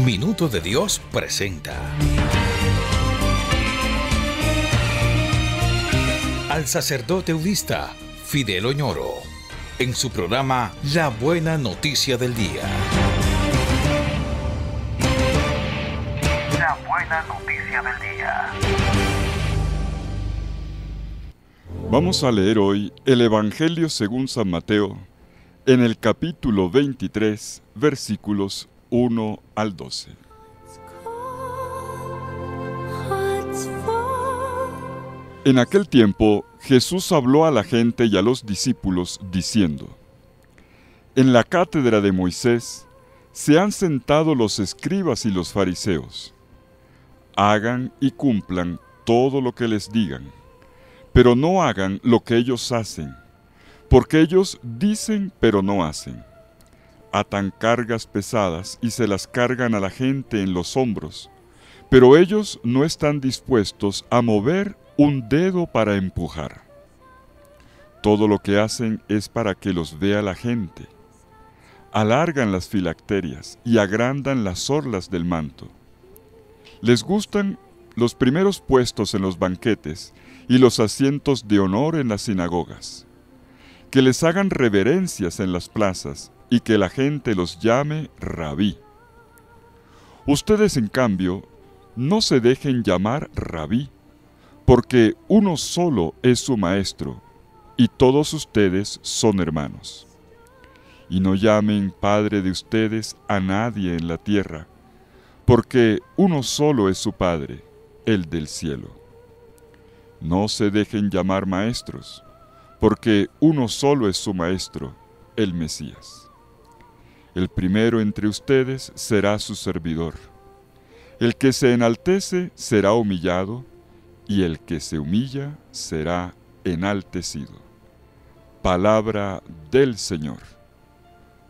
Minuto de Dios presenta al sacerdote udista Fidel Oñoro en su programa La Buena Noticia del Día. La Buena Noticia del Día. Vamos a leer hoy el Evangelio según San Mateo, en el capítulo 23, versículos 1 al 12. En aquel tiempo, Jesús habló a la gente y a los discípulos, diciendo: En la cátedra de Moisés se han sentado los escribas y los fariseos. Hagan y cumplan todo lo que les digan, pero no hagan lo que ellos hacen, porque ellos dicen pero no hacen. Atan cargas pesadas y se las cargan a la gente en los hombros, pero ellos no están dispuestos a mover un dedo para empujar. Todo lo que hacen es para que los vea la gente. Alargan las filacterias y agrandan las orlas del manto. Les gustan los primeros puestos en los banquetes y los asientos de honor en las sinagogas. Que les hagan reverencias en las plazas y que la gente los llame rabí. Ustedes, en cambio, no se dejen llamar rabí, porque uno solo es su maestro, y todos ustedes son hermanos. Y no llamen padre de ustedes a nadie en la tierra, porque uno solo es su Padre, el del cielo. No se dejen llamar maestros, porque uno solo es su maestro, el Mesías. El primero entre ustedes será su servidor. El que se enaltece será humillado, y el que se humilla será enaltecido. Palabra del Señor.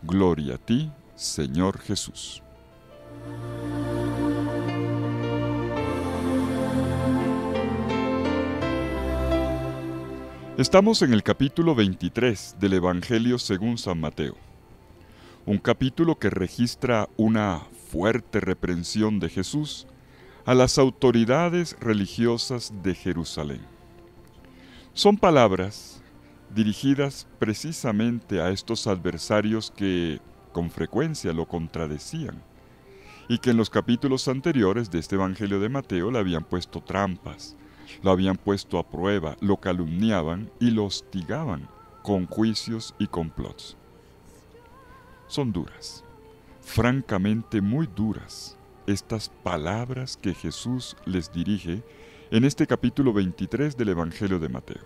Gloria a ti, Señor Jesús. Estamos en el capítulo 23 del Evangelio según San Mateo. Un capítulo que registra una fuerte reprensión de Jesús a las autoridades religiosas de Jerusalén. Son palabras dirigidas precisamente a estos adversarios que con frecuencia lo contradecían y que en los capítulos anteriores de este Evangelio de Mateo le habían puesto trampas, lo habían puesto a prueba, lo calumniaban y lo hostigaban con juicios y complots. Son duras, francamente muy duras, estas palabras que Jesús les dirige en este capítulo 23 del Evangelio de Mateo.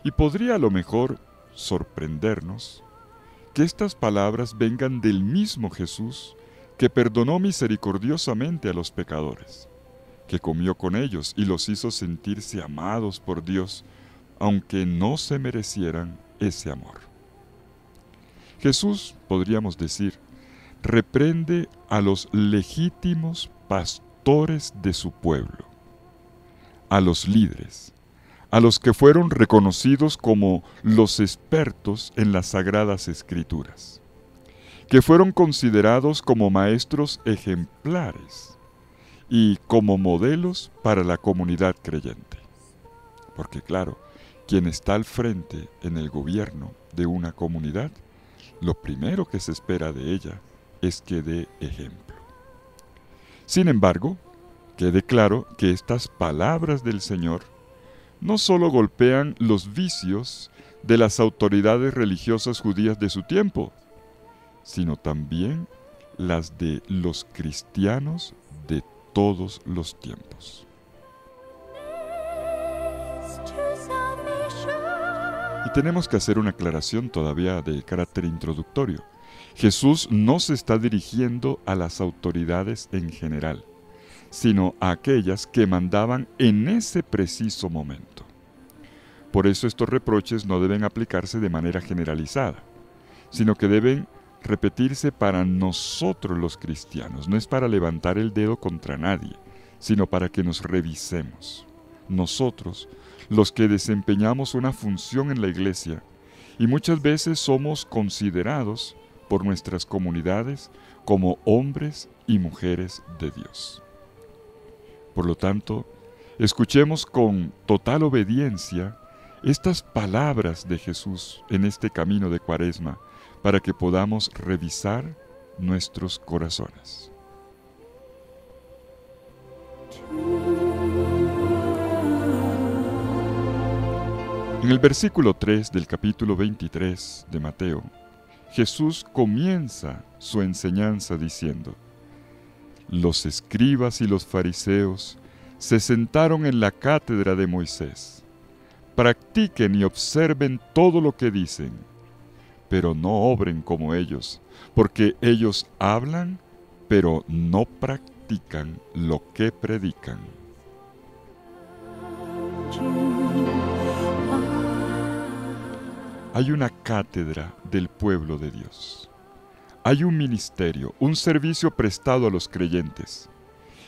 Y podría a lo mejor sorprendernos que estas palabras vengan del mismo Jesús que perdonó misericordiosamente a los pecadores, que comió con ellos y los hizo sentirse amados por Dios, aunque no se merecieran ese amor. Jesús, podríamos decir, reprende a los legítimos pastores de su pueblo, a los líderes, a los que fueron reconocidos como los expertos en las Sagradas Escrituras, que fueron considerados como maestros ejemplares y como modelos para la comunidad creyente. Porque claro, quien está al frente en el gobierno de una comunidad, lo primero que se espera de ella es que dé ejemplo. Sin embargo, quede claro que estas palabras del Señor no solo golpean los vicios de las autoridades religiosas judías de su tiempo, sino también las de los cristianos de todos los tiempos. Y tenemos que hacer una aclaración todavía de carácter introductorio. Jesús no se está dirigiendo a las autoridades en general, sino a aquellas que mandaban en ese preciso momento. Por eso estos reproches no deben aplicarse de manera generalizada, sino que deben repetirse para nosotros los cristianos. No es para levantar el dedo contra nadie, sino para que nos revisemos. Nosotros, los que desempeñamos una función en la iglesia, y muchas veces somos considerados por nuestras comunidades como hombres y mujeres de Dios. Por lo tanto, escuchemos con total obediencia estas palabras de Jesús en este camino de Cuaresma para que podamos revisar nuestros corazones. En el versículo 3 del capítulo 23 de Mateo, Jesús comienza su enseñanza diciendo: los escribas y los fariseos se sentaron en la cátedra de Moisés. Practiquen y observen todo lo que dicen, pero no obren como ellos, porque ellos hablan, pero no practican lo que predican. Hay una cátedra del pueblo de Dios. Hay un ministerio, un servicio prestado a los creyentes.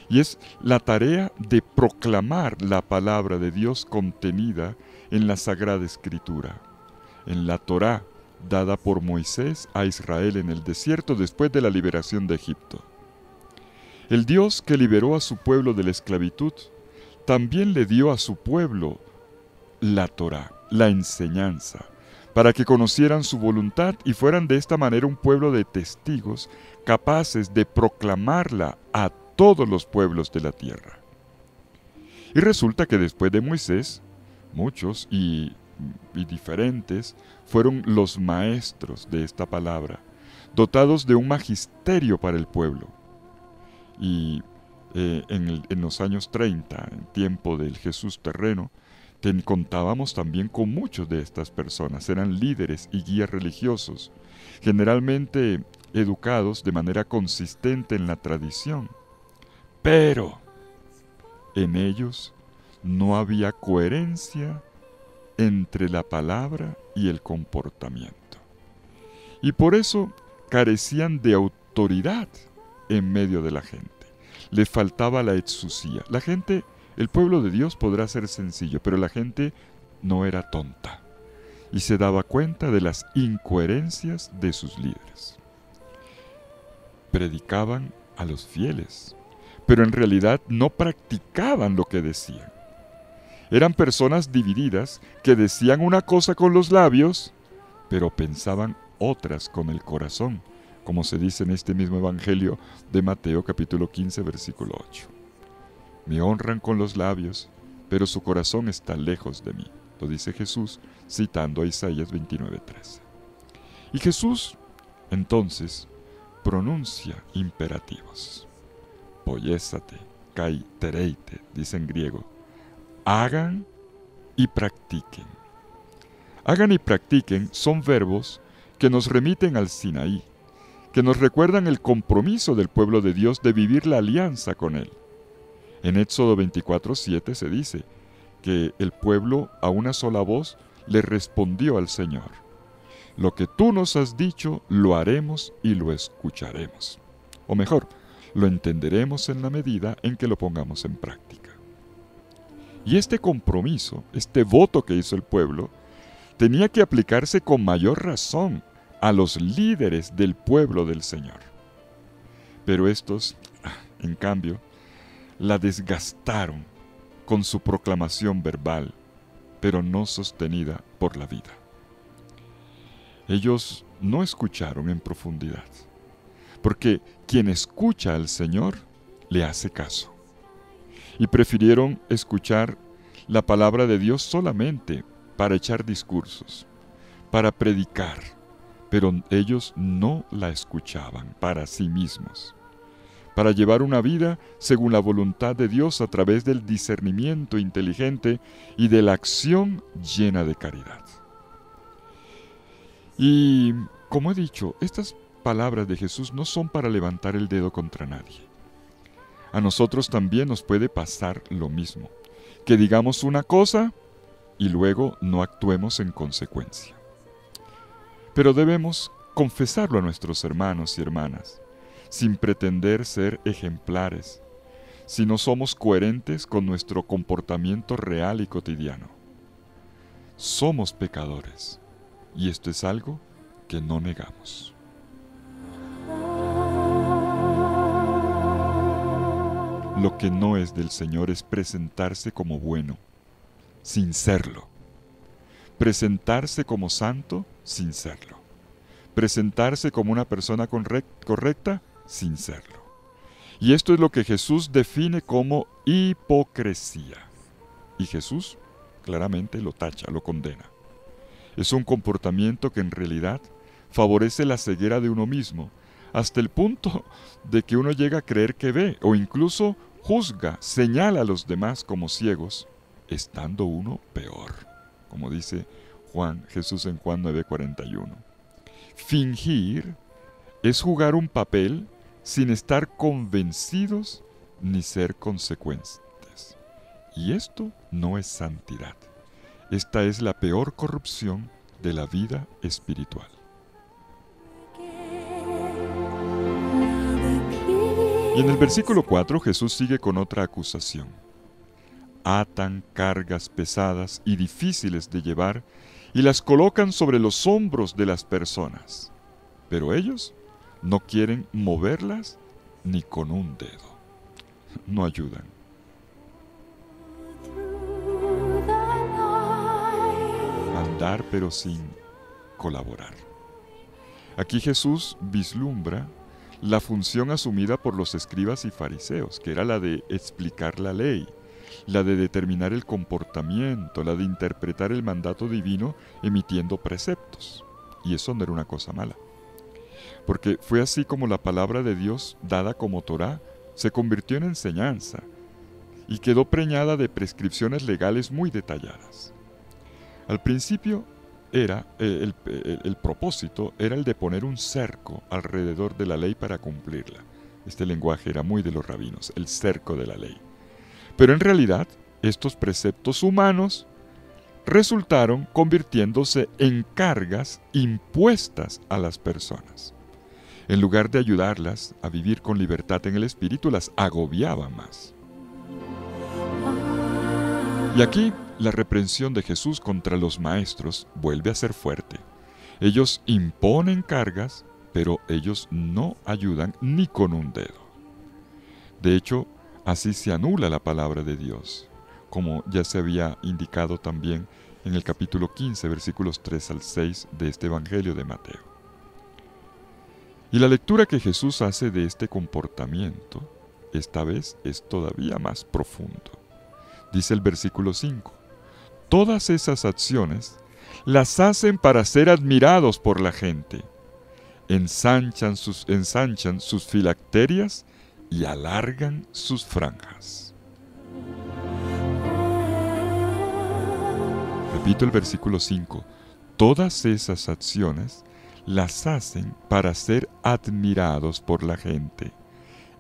Y es la tarea de proclamar la palabra de Dios contenida en la Sagrada Escritura, en la Torá, dada por Moisés a Israel en el desierto después de la liberación de Egipto. El Dios que liberó a su pueblo de la esclavitud, también le dio a su pueblo la Torá, la enseñanza, para que conocieran su voluntad y fueran de esta manera un pueblo de testigos capaces de proclamarla a todos los pueblos de la tierra. Y resulta que después de Moisés, muchos y diferentes fueron los maestros de esta palabra, dotados de un magisterio para el pueblo. Y en los años 30, en tiempo del Jesús terreno, contábamos también con muchos de estas personas. Eran líderes y guías religiosos, generalmente educados de manera consistente en la tradición. Pero en ellos no había coherencia entre la palabra y el comportamiento. Y por eso carecían de autoridad en medio de la gente. Le faltaba la exusía. La gente, el pueblo de Dios podrá ser sencillo, pero la gente no era tonta y se daba cuenta de las incoherencias de sus líderes. Predicaban a los fieles, pero en realidad no practicaban lo que decían. Eran personas divididas que decían una cosa con los labios, pero pensaban otras con el corazón, como se dice en este mismo Evangelio de Mateo capítulo 15, versículo 8. Me honran con los labios, pero su corazón está lejos de mí. Lo dice Jesús citando a Isaías 29:13. Y Jesús, entonces, pronuncia imperativos. Poiésate, kai tereite, dice en griego. Hagan y practiquen. Hagan y practiquen son verbos que nos remiten al Sinaí, que nos recuerdan el compromiso del pueblo de Dios de vivir la alianza con Él. En Éxodo 24:7 se dice que el pueblo a una sola voz le respondió al Señor: lo que tú nos has dicho lo haremos y lo escucharemos. O mejor, lo entenderemos en la medida en que lo pongamos en práctica. Y este compromiso, este voto que hizo el pueblo, tenía que aplicarse con mayor razón a los líderes del pueblo del Señor. Pero estos, en cambio, la desgastaron con su proclamación verbal, pero no sostenida por la vida. Ellos no escucharon en profundidad, porque quien escucha al Señor le hace caso. Y prefirieron escuchar la palabra de Dios solamente para echar discursos, para predicar, pero ellos no la escuchaban para sí mismos, para llevar una vida según la voluntad de Dios a través del discernimiento inteligente y de la acción llena de caridad. Y, como he dicho, estas palabras de Jesús no son para levantar el dedo contra nadie. A nosotros también nos puede pasar lo mismo, que digamos una cosa y luego no actuemos en consecuencia. Pero debemos confesarlo a nuestros hermanos y hermanas, sin pretender ser ejemplares, si no somos coherentes con nuestro comportamiento real y cotidiano. Somos pecadores, y esto es algo que no negamos. lo que no es del Señor es presentarse como bueno, sin serlo. Presentarse como santo, sin serlo. Presentarse como una persona correcta, sin serlo. Y esto es lo que Jesús define como hipocresía. Y Jesús claramente lo tacha, lo condena. Es un comportamiento que en realidad favorece la ceguera de uno mismo, hasta el punto de que uno llega a creer que ve, o incluso juzga, señala a los demás como ciegos, estando uno peor, como dice Jesús en Juan 9:41. Fingir es jugar un papel sin estar convencidos ni ser consecuentes. Y esto no es santidad. Esta es la peor corrupción de la vida espiritual. Y en el versículo 4 Jesús sigue con otra acusación. Atan cargas pesadas y difíciles de llevar y las colocan sobre los hombros de las personas, pero ellos no quieren moverlas ni con un dedo. No ayudan. Mandar pero sin colaborar. Aquí Jesús vislumbra la función asumida por los escribas y fariseos, que era la de explicar la ley, la de determinar el comportamiento, la de interpretar el mandato divino emitiendo preceptos. Y eso no era una cosa mala, porque fue así como la palabra de Dios, dada como Torá, se convirtió en enseñanza y quedó preñada de prescripciones legales muy detalladas. Al principio el propósito era el de poner un cerco alrededor de la ley para cumplirla. Este lenguaje era muy de los rabinos, el cerco de la ley. Pero en realidad, estos preceptos humanos resultaron convirtiéndose en cargas impuestas a las personas. En lugar de ayudarlas a vivir con libertad en el espíritu, las agobiaba más. Y aquí la reprensión de Jesús contra los maestros vuelve a ser fuerte. Ellos imponen cargas, pero ellos no ayudan ni con un dedo. De hecho, así se anula la palabra de Dios, como ya se había indicado también en el capítulo 15, versículos 3 al 6 de este Evangelio de Mateo. Y la lectura que Jesús hace de este comportamiento, esta vez es todavía más profundo. Dice el versículo 5, todas esas acciones las hacen para ser admirados por la gente. Ensanchan sus filacterias y alargan sus franjas. Repito el versículo 5. Todas esas acciones las hacen para ser admirados por la gente.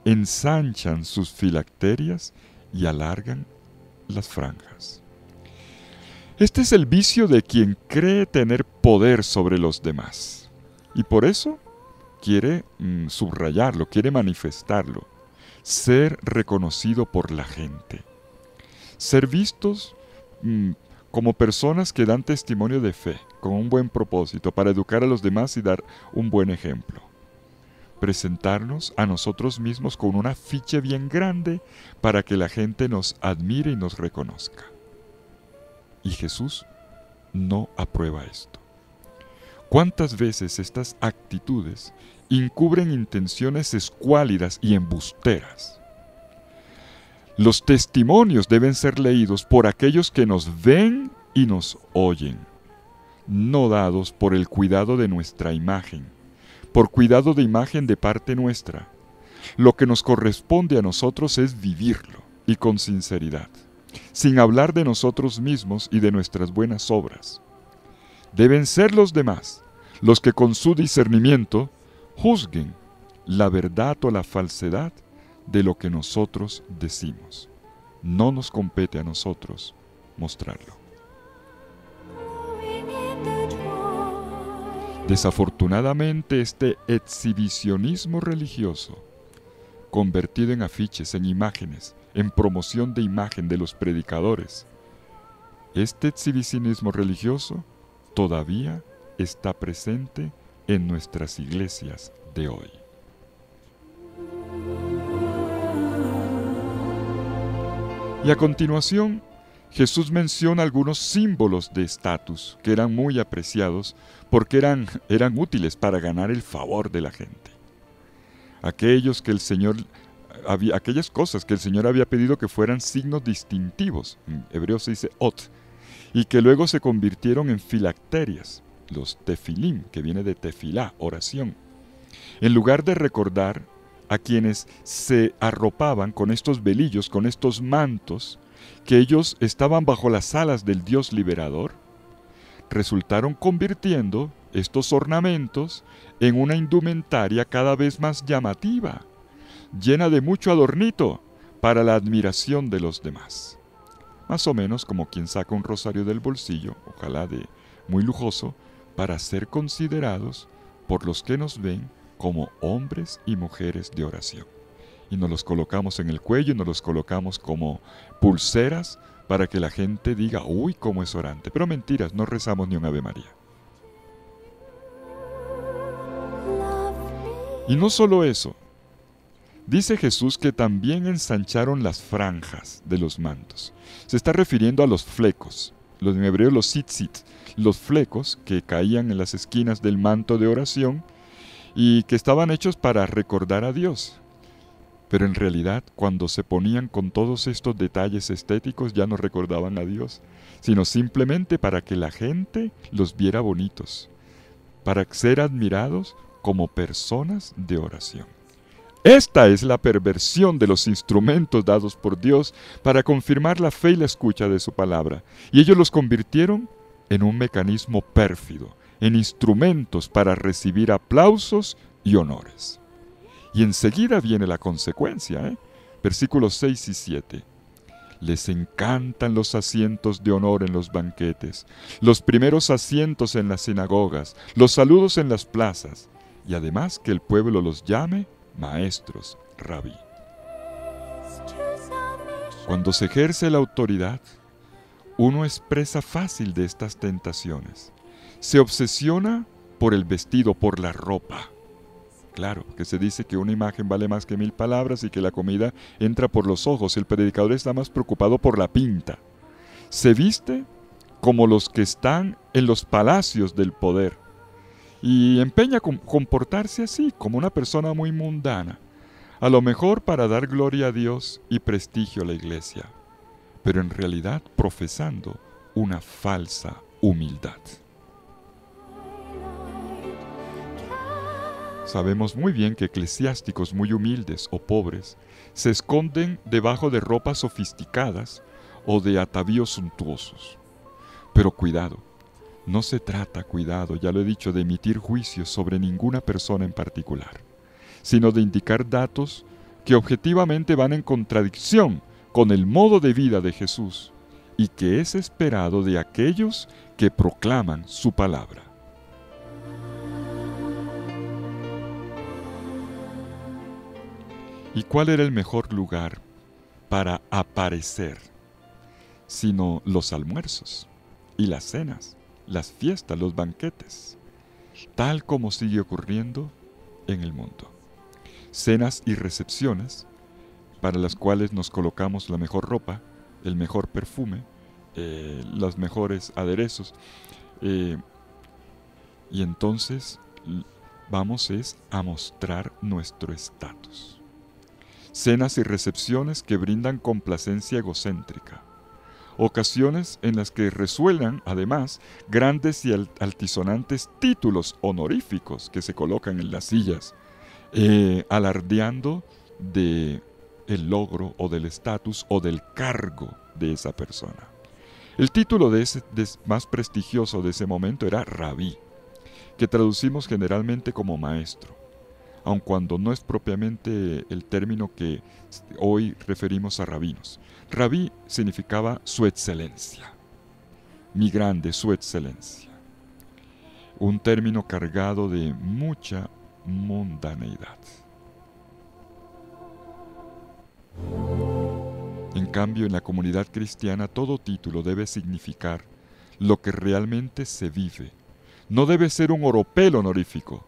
Ensanchan sus filacterias y alargan las franjas. Este es el vicio de quien cree tener poder sobre los demás. Y por eso quiere subrayarlo, quiere manifestarlo. Ser reconocido por la gente. Ser vistos como personas que dan testimonio de fe, con un buen propósito, para educar a los demás y dar un buen ejemplo. Presentarnos a nosotros mismos con un afiche bien grande para que la gente nos admire y nos reconozca. Y Jesús no aprueba esto. ¿Cuántas veces estas actitudes encubren intenciones escuálidas y embusteras? Los testimonios deben ser leídos por aquellos que nos ven y nos oyen, no dados por el cuidado de nuestra imagen, por cuidado de imagen de parte nuestra. Lo que nos corresponde a nosotros es vivirlo, y con sinceridad, sin hablar de nosotros mismos y de nuestras buenas obras. Deben ser los demás los que con su discernimiento juzguen la verdad o la falsedad de lo que nosotros decimos. No nos compete a nosotros mostrarlo. Desafortunadamente, este exhibicionismo religioso, convertido en afiches, en imágenes, en promoción de imagen de los predicadores, este exhibicionismo religioso todavía está presente en nuestras iglesias de hoy. Y a continuación, Jesús menciona algunos símbolos de estatus que eran muy apreciados porque eran útiles para ganar el favor de la gente. Aquellas cosas que el Señor había pedido que fueran signos distintivos, en hebreo se dice ot, y que luego se convirtieron en filacterias, los tefilim, que viene de tefilá, oración. En lugar de recordar a quienes se arropaban con estos velillos, con estos mantos, que ellos estaban bajo las alas del Dios liberador, resultaron convirtiendo estos ornamentos en una indumentaria cada vez más llamativa, llena de mucho adornito para la admiración de los demás. Más o menos como quien saca un rosario del bolsillo, ojalá de muy lujoso, para ser considerados por los que nos ven como hombres y mujeres de oración. Y nos los colocamos en el cuello, nos los colocamos como pulseras para que la gente diga, uy, cómo es orante. Pero mentiras, no rezamos ni un Ave María. Y no solo eso, dice Jesús que también ensancharon las franjas de los mantos. Se está refiriendo a los flecos, en hebreo los tzitzit, los flecos que caían en las esquinas del manto de oración y que estaban hechos para recordar a Dios. Pero en realidad, cuando se ponían con todos estos detalles estéticos, ya no recordaban a Dios, sino simplemente para que la gente los viera bonitos, para ser admirados como personas de oración. Esta es la perversión de los instrumentos dados por Dios para confirmar la fe y la escucha de su palabra, y ellos los convirtieron en un mecanismo pérfido, en instrumentos para recibir aplausos y honores. Y enseguida viene la consecuencia, Versículos 6 y 7. Les encantan los asientos de honor en los banquetes, los primeros asientos en las sinagogas, los saludos en las plazas, y además que el pueblo los llame maestros, rabí. Cuando se ejerce la autoridad, uno es presa fácil de estas tentaciones. Se obsesiona por el vestido, por la ropa. Claro, que se dice que una imagen vale más que 1000 palabras y que la comida entra por los ojos. El predicador está más preocupado por la pinta. Se viste como los que están en los palacios del poder y empeña comportarse así, como una persona muy mundana, a lo mejor para dar gloria a Dios y prestigio a la iglesia, pero en realidad profesando una falsa humildad. Sabemos muy bien que eclesiásticos muy humildes o pobres se esconden debajo de ropas sofisticadas o de atavíos suntuosos. Pero cuidado, no se trata, ya lo he dicho, de emitir juicios sobre ninguna persona en particular, sino de indicar datos que objetivamente van en contradicción con el modo de vida de Jesús y que es esperado de aquellos que proclaman su palabra. ¿Y cuál era el mejor lugar para aparecer sino los almuerzos y las cenas, las fiestas, los banquetes, tal como sigue ocurriendo en el mundo? Cenas y recepciones para las cuales nos colocamos la mejor ropa, el mejor perfume, los mejores aderezos, y entonces vamos a mostrar nuestro estatus. Cenas y recepciones que brindan complacencia egocéntrica. Ocasiones en las que resuenan, además, grandes y altisonantes títulos honoríficos que se colocan en las sillas, alardeando del logro o del estatus o del cargo de esa persona. El título más prestigioso de ese momento era rabí, que traducimos generalmente como maestro, aun cuando no es propiamente el término que hoy referimos a rabinos. Rabí significaba su excelencia, mi grande, su excelencia. Un término cargado de mucha mundaneidad. En cambio, en la comunidad cristiana todo título debe significar lo que realmente se vive. No debe ser un oropel honorífico.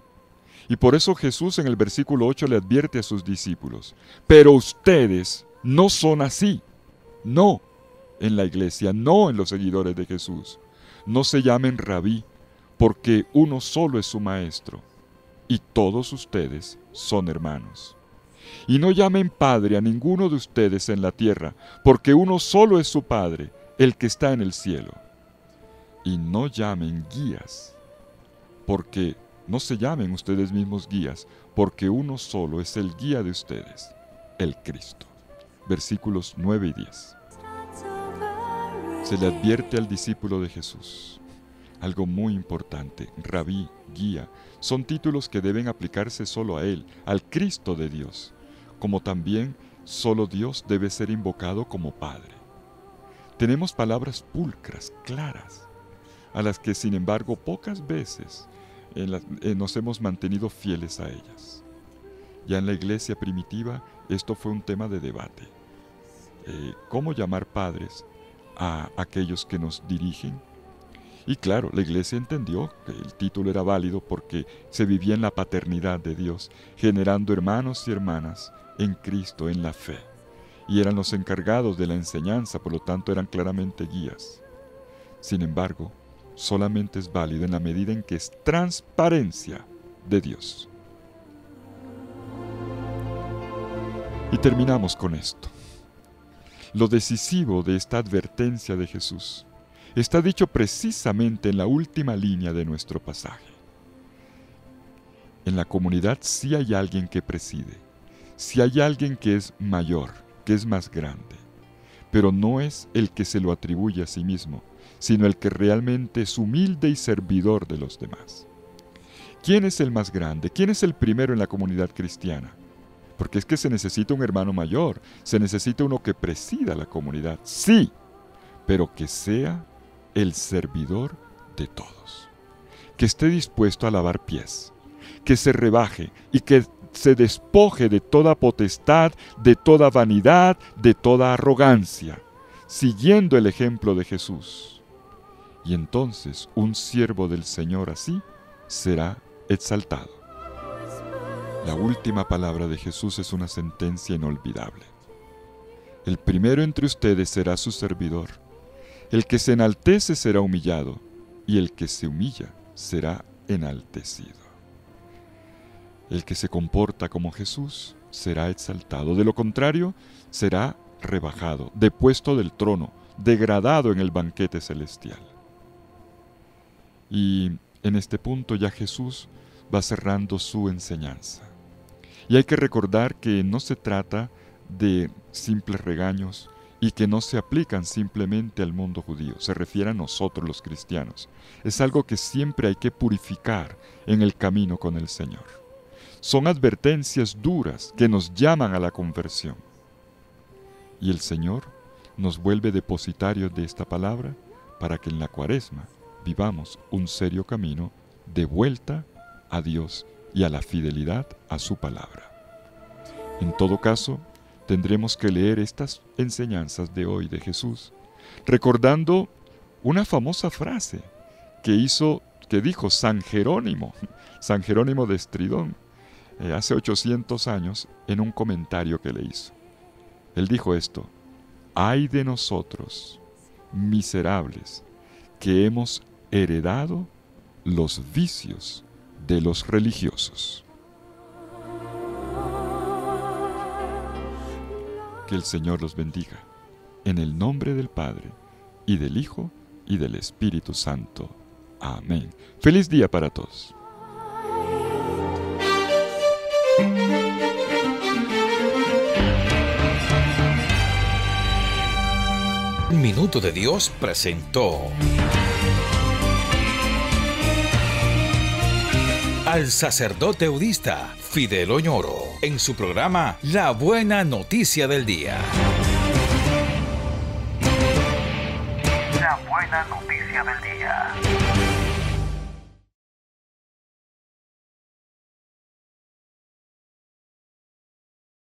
Y por eso Jesús en el versículo 8 le advierte a sus discípulos: pero ustedes no son así, no en la iglesia, no en los seguidores de Jesús. No se llamen rabí, porque uno solo es su maestro, y todos ustedes son hermanos. Y no llamen padre a ninguno de ustedes en la tierra, porque uno solo es su Padre, el que está en el cielo. Y no llamen guías, porque no se llamen ustedes mismos guías, porque uno solo es el guía de ustedes, el Cristo. Versículos 9 y 10. Se le advierte al discípulo de Jesús algo muy importante. Rabí, guía, son títulos que deben aplicarse solo a Él, al Cristo de Dios, como también solo Dios debe ser invocado como Padre. Tenemos palabras pulcras, claras, a las que sin embargo pocas veces nos hemos mantenido fieles a ellas. Ya en la iglesia primitiva esto fue un tema de debate. ¿Cómo llamar padres a aquellos que nos dirigen? Y claro, la iglesia entendió que el título era válido porque se vivía en la paternidad de Dios, generando hermanos y hermanas en Cristo, en la fe. Y eran los encargados de la enseñanza, por lo tanto eran claramente guías. Sin embargo, solamente es válido en la medida en que es transparencia de Dios. Y terminamos con esto. Lo decisivo de esta advertencia de Jesús está dicho precisamente en la última línea de nuestro pasaje. En la comunidad sí hay alguien que preside, sí hay alguien que es mayor, que es más grande, pero no es el que se lo atribuye a sí mismo, sino el que realmente es humilde y servidor de los demás. ¿Quién es el más grande? ¿Quién es el primero en la comunidad cristiana? Porque es que se necesita un hermano mayor, se necesita uno que presida la comunidad, sí, pero que sea el servidor de todos, que esté dispuesto a lavar pies, que se rebaje y que se despoje de toda potestad, de toda vanidad, de toda arrogancia, siguiendo el ejemplo de Jesús. Y entonces un siervo del Señor así será exaltado. La última palabra de Jesús es una sentencia inolvidable. El primero entre ustedes será su servidor. El que se enaltece será humillado, y el que se humilla será enaltecido. El que se comporta como Jesús será exaltado. De lo contrario, será rebajado, depuesto del trono, degradado en el banquete celestial. Y en este punto ya Jesús va cerrando su enseñanza. Y hay que recordar que no se trata de simples regaños y que no se aplican simplemente al mundo judío, se refiere a nosotros los cristianos. Es algo que siempre hay que purificar en el camino con el Señor. Son advertencias duras que nos llaman a la conversión. Y el Señor nos vuelve depositarios de esta palabra para que en la Cuaresma vivamos un serio camino de vuelta a Dios y a la fidelidad a su palabra. En todo caso, tendremos que leer estas enseñanzas de hoy de Jesús, recordando una famosa frase que dijo San Jerónimo de Estridón, hace 800 años, en un comentario que le hizo. Él dijo esto: «Ay de nosotros, miserables, que hemos heredado los vicios de los religiosos». Que el Señor los bendiga, en el nombre del Padre, y del Hijo, y del Espíritu Santo. Amén. Feliz día para todos. Un Minuto de Dios presentó al sacerdote eudista Fidel Oñoro en su programa La Buena Noticia del Día. La Buena Noticia del Día.